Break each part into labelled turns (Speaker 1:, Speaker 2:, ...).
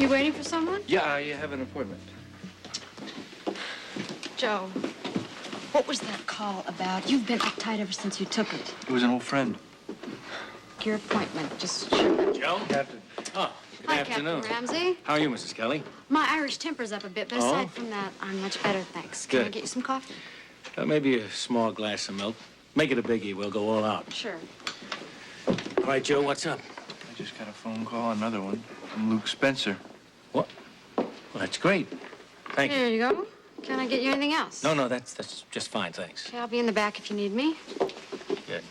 Speaker 1: You waiting for someone?
Speaker 2: Yeah, I have an appointment.
Speaker 1: Joe, what was that call about? You've been uptight ever since you took it.
Speaker 2: It was an old friend.
Speaker 1: Your appointment, just sure.
Speaker 2: Joe? Captain. Oh, good
Speaker 1: Hi,
Speaker 2: afternoon.
Speaker 1: Captain Ramsey.
Speaker 2: How are you, Mrs. Kelly?
Speaker 1: My Irish temper's up a bit, but aside from that, I'm much better, thanks. Can I
Speaker 2: Good.
Speaker 1: get you some coffee?
Speaker 2: Maybe a small glass of milk. Make it a biggie. We'll go all out.
Speaker 1: Sure.
Speaker 2: All right, Joe, what's up?
Speaker 3: I just got a phone call, another one, from Luke Spencer.
Speaker 2: What? Well, that's great. Thank you.
Speaker 1: Here you go. Can I get you anything else?
Speaker 2: No, that's just fine, thanks.
Speaker 1: Okay, I'll be in the back if you need me.
Speaker 2: Good.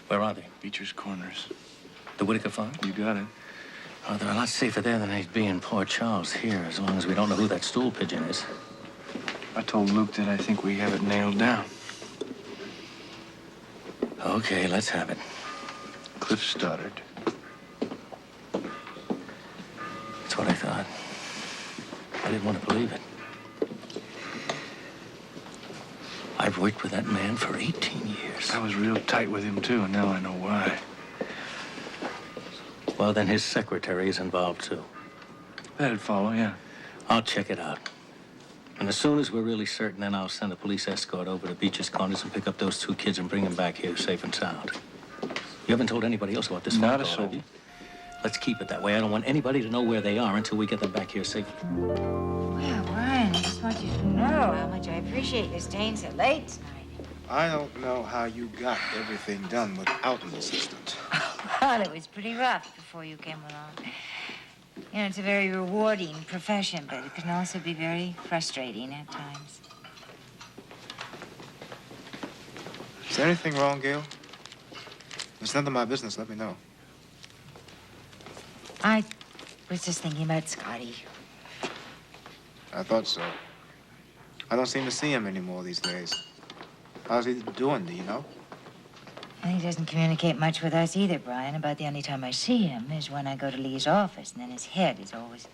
Speaker 2: Where are they?
Speaker 3: Beecher's Corners.
Speaker 2: The Whittaker farm?
Speaker 3: You got it.
Speaker 2: Oh, they're a lot safer there than they'd be in Port Charles here, as long as we don't know who that stool pigeon is.
Speaker 3: I told Luke that I think we have it nailed down.
Speaker 2: Okay, let's have it.
Speaker 3: Cliff Stoddard.
Speaker 2: That's what I thought. I didn't want to believe it. I've worked with that man for 18 years.
Speaker 3: I was real tight with him, too, and now I know why.
Speaker 2: Well, then his secretary is involved, too.
Speaker 3: That'd follow, yeah.
Speaker 2: I'll check it out. And as soon as we're really certain, then I'll send a police escort over to Beecher's Corners and pick up those two kids and bring them back here safe and sound. You haven't told anybody else about this phone
Speaker 3: Not a
Speaker 2: call,
Speaker 3: soul.
Speaker 2: have you? Let's keep it that way. I don't want anybody to know where they are until we get them back here safely.
Speaker 4: Well, Brian, I just want you to know how much I appreciate you staying so late tonight.
Speaker 5: I don't know how you got everything done without an assistant.
Speaker 4: Well, it was pretty rough before you came along. You know, it's a very rewarding profession, but it can also be very frustrating at times.
Speaker 5: Is there anything wrong, Gail? If it's none of my business, let me know.
Speaker 4: I was just thinking about Scotty.
Speaker 5: I thought so. I don't seem to see him anymore these days. How's he doing, do you know?
Speaker 4: And he doesn't communicate much with us either, Brian. About the only time I see him is when I go to Lee's office, and then his head is always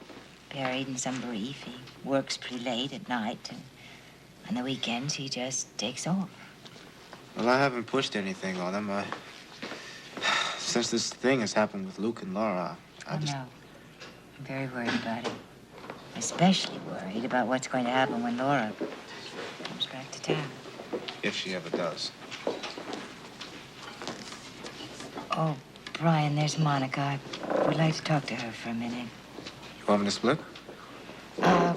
Speaker 4: buried in some brief. He works pretty late at night, and on the weekends he just takes off.
Speaker 5: Well, I haven't pushed anything on him. Since this thing has happened with Luke and Laura, I just...
Speaker 4: No. I'm very worried about him. Especially worried about what's going to happen when Laura comes back to town.
Speaker 5: If she ever does.
Speaker 4: Oh, Brian, there's Monica. I would like to talk to her for a minute.
Speaker 5: You want me to split?
Speaker 4: Yeah.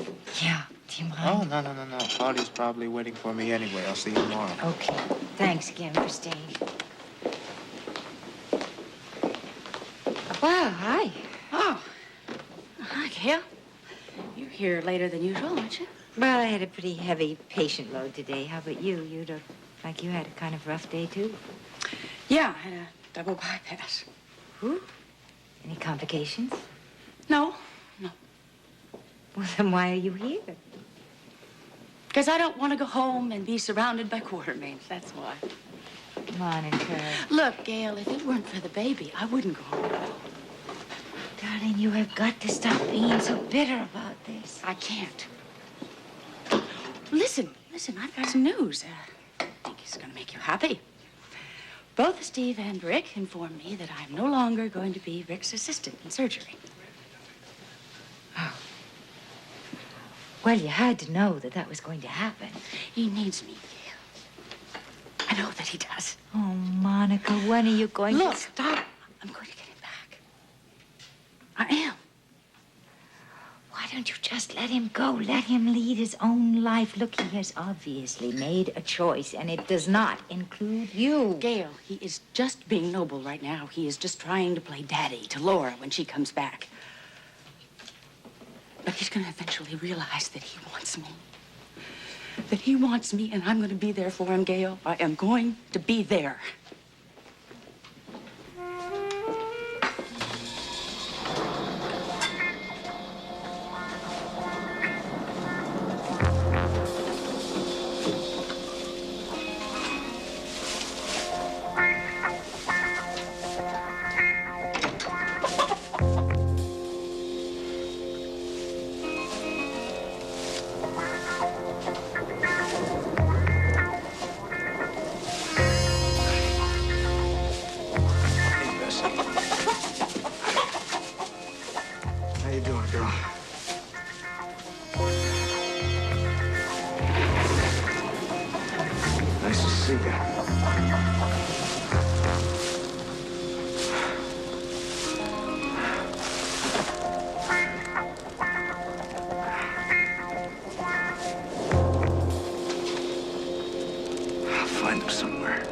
Speaker 4: Do you mind?
Speaker 5: Oh, no. Artie's probably waiting for me anyway. I'll see you tomorrow.
Speaker 4: Okay. Thanks again for staying.
Speaker 1: Wow, hi. Oh. Hi, Gail. You're here later than usual, aren't you?
Speaker 4: Well, I had a pretty heavy patient load today. How about you? You look like you had a kind of rough day, too.
Speaker 1: Yeah, I had a double bypass.
Speaker 4: Who? Any complications?
Speaker 1: No.
Speaker 4: Well, then why are you here?
Speaker 1: Because I don't want to go home and be surrounded by quartermains, that's why.
Speaker 4: Monica.
Speaker 1: Look, Gail, if it weren't for the baby, I wouldn't go home.
Speaker 4: Darling, you have got to stop being so bitter about this.
Speaker 1: I can't. Listen, I've got some news. I think it's going to make you happy. Both Steve and Rick informed me that I'm no longer going to be Rick's assistant in surgery.
Speaker 4: Oh. Well, you had to know that that was going to happen.
Speaker 1: He needs me, Gail. I know that he does.
Speaker 4: Oh, Monica, when are you going
Speaker 1: Look,
Speaker 4: to stop?
Speaker 1: I'm going to get him back. I am.
Speaker 4: Why don't you just let him go? Let him lead his own life. Look, he has obviously made a choice, and it does not include you.
Speaker 1: Gail, he is just being noble right now. He is just trying to play daddy to Laura when she comes back. But he's going to eventually realize that he wants me. That he wants me, and I'm going to be there for him, Gail. I am going to be there.
Speaker 3: you got? I'll find him somewhere.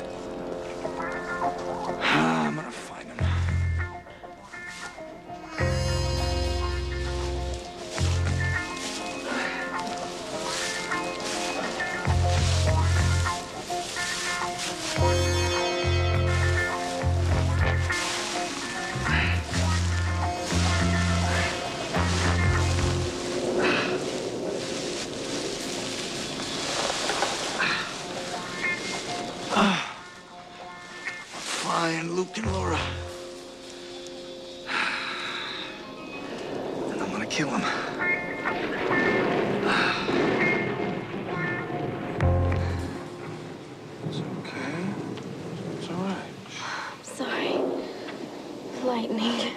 Speaker 3: I'm gonna find him. Find Luke and Laura. And I'm gonna kill him. It's okay. It's all right.
Speaker 6: Sorry. Lightning.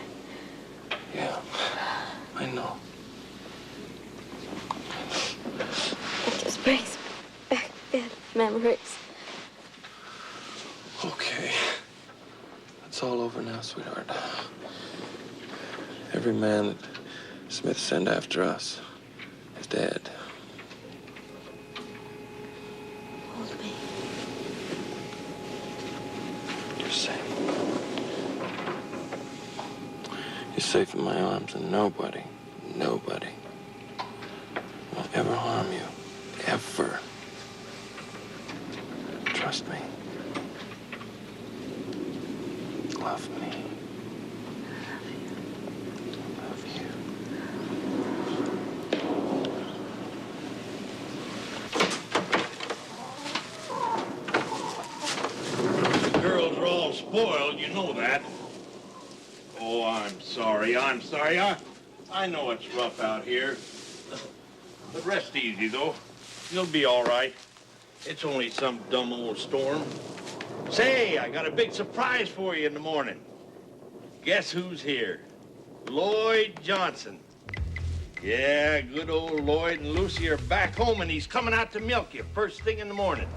Speaker 3: Yeah, I know.
Speaker 6: It just brings back bad memories.
Speaker 3: Okay. It's all over now, sweetheart. Every man that Smith sent after us is dead.
Speaker 6: Hold me.
Speaker 3: You're safe. You're safe in my arms, and nobody will ever harm you. Ever. Trust me. Love me. Love you.
Speaker 7: The girls are all spoiled, you know that. Oh, I'm sorry. I know it's rough out here. But rest easy, though. You'll be all right. It's only some dumb old storm. Say, I got a big surprise for you in the morning. Guess who's here? Lloyd Johnson. Yeah, good old Lloyd and Lucy are back home, and he's coming out to milk you first thing in the morning.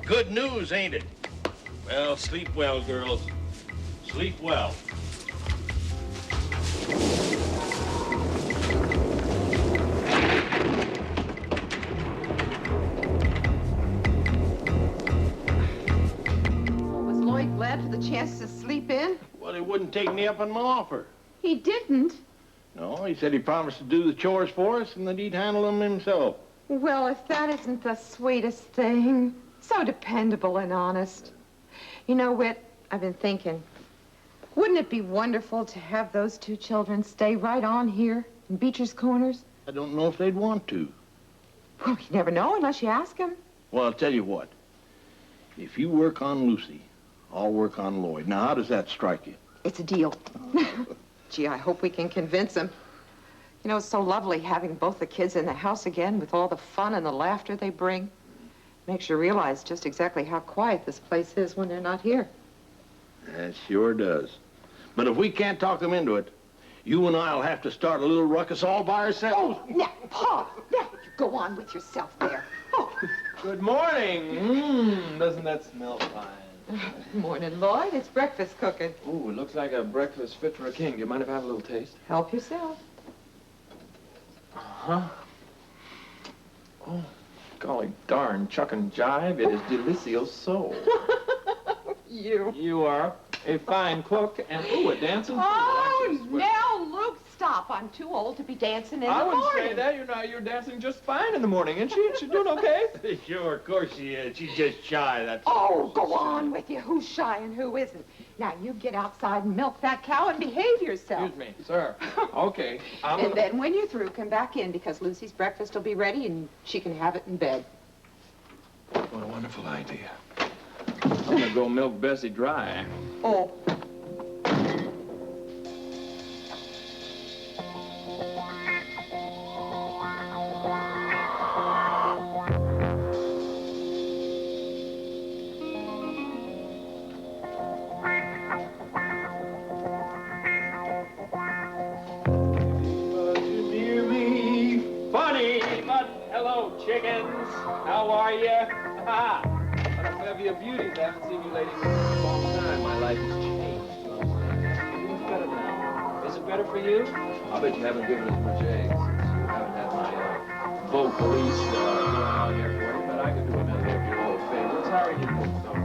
Speaker 7: Good news, ain't it? Well, sleep well, girls. Sleep well.
Speaker 8: Glad for the chance to sleep in?
Speaker 7: Well, he wouldn't take me up on my offer.
Speaker 8: He didn't.
Speaker 7: No, he said he promised to do the chores for us and that he'd handle them himself.
Speaker 8: Well, if that isn't the sweetest thing. So dependable and honest. You know, Whit, I've been thinking, wouldn't it be wonderful to have those two children stay right on here in Beecher's Corners?
Speaker 7: I don't know if they'd want to.
Speaker 8: Well, you never know unless you ask them.
Speaker 7: Well, I'll tell you what. If you work on Lucy, I'll work on Lloyd. Now, how does that strike you?
Speaker 8: It's a deal. Gee, I hope we can convince him. You know, it's so lovely having both the kids in the house again with all the fun and the laughter they bring. Makes you realize just exactly how quiet this place is when they're not here.
Speaker 7: It sure does. But if we can't talk them into it, you and I'll have to start a little ruckus all by ourselves.
Speaker 8: Oh, now, Pa, now, you go on with yourself there. Oh.
Speaker 3: Good morning. Doesn't that smell fine?
Speaker 8: Morning, Lloyd. It's breakfast cooking.
Speaker 3: Ooh, it looks like a breakfast fit for a king. Do you mind if I have a little taste?
Speaker 8: Help yourself.
Speaker 3: Uh-huh. Oh, golly darn, chuck and jive. It is delicioso.
Speaker 8: You.
Speaker 3: You are a fine cook and, ooh, a dancing fool.
Speaker 8: Oh, now, Luke, stop. I'm too old to be dancing in
Speaker 3: I
Speaker 8: the
Speaker 3: wouldn't
Speaker 8: morning.
Speaker 3: say that. You know, you're dancing just fine in the morning, isn't she? She's doing okay?
Speaker 7: Sure, of course she is. She's just shy, that's
Speaker 8: Oh, go on with you. Who's shy and who isn't? Now, you get outside and milk that cow and behave yourself.
Speaker 3: Excuse me, sir. Okay.
Speaker 8: And then when you're through, come back in because Lucy's breakfast will be ready and she can have it in bed.
Speaker 3: What a wonderful idea. I'm gonna go milk Bessie dry.
Speaker 8: Oh.
Speaker 3: Funny, but hello, chickens. How are you? What a bevy of beauties. I haven't seen you ladies in a long time. My life has changed. It's better now. Is it better for you? I bet you haven't given as much eggs since you haven't had my vote police going on here for you, but I can do another of your old favorites. How are you doing?